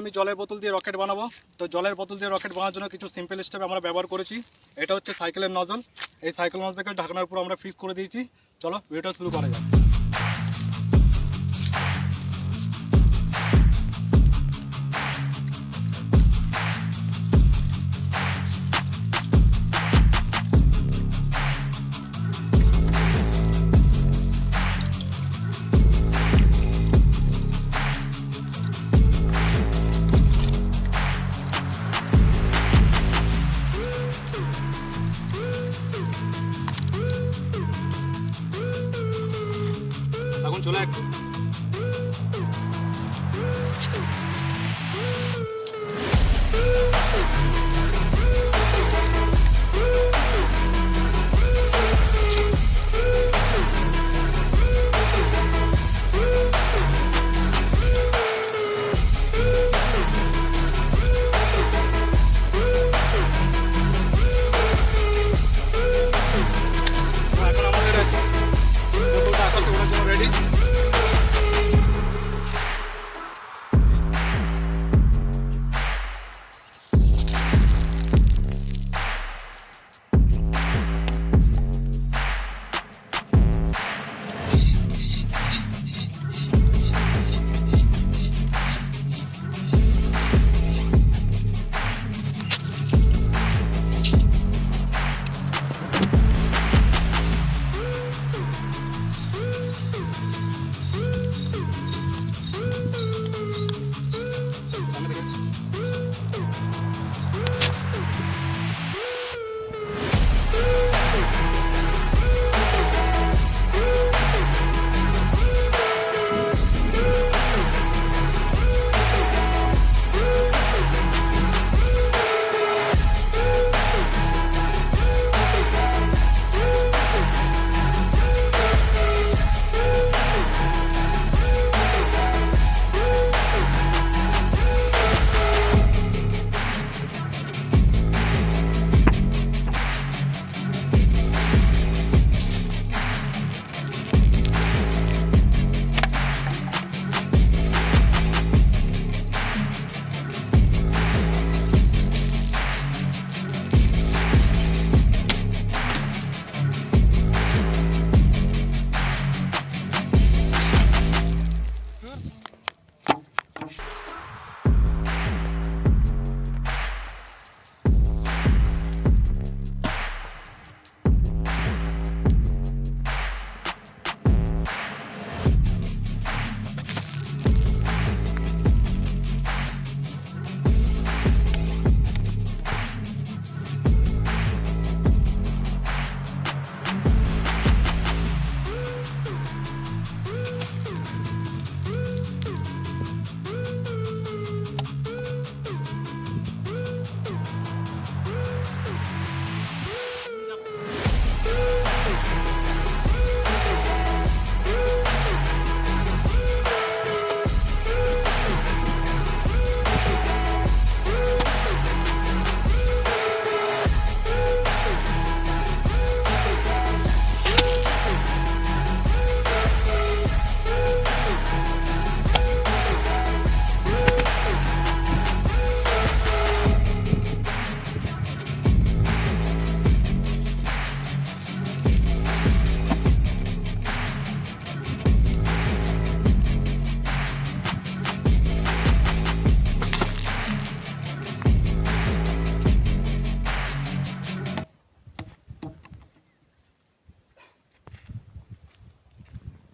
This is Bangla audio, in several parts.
আমি জলের বোতল দিয়ে রকেট বানাবো। তো জলের বোতল দিয়ে রকেট বানানোর জন্য কিছু সিম্পল স্টেপ আমরা ব্যবহার করেছি। এটা হচ্ছে সাইকেলের নজল। এই সাইকেল নজলকে ঢাকনার উপর আমরা ফিক্স করে দিয়েছি। চলো ভিডিওটা শুরু করা যাক। এখন চলে একটু এখন আমাদের বোতলটা আকাশে ওঠার জন্য রেডি।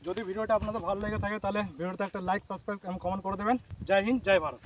যদি ভিডিওটা আপনাদের ভালো লেগে থাকে তাহলে ভিডিওতে একটা লাইক, সাবস্ক্রাইব এবং কমেন্ট করে দেবেন। জয় হিন্দ, জয় ভারত।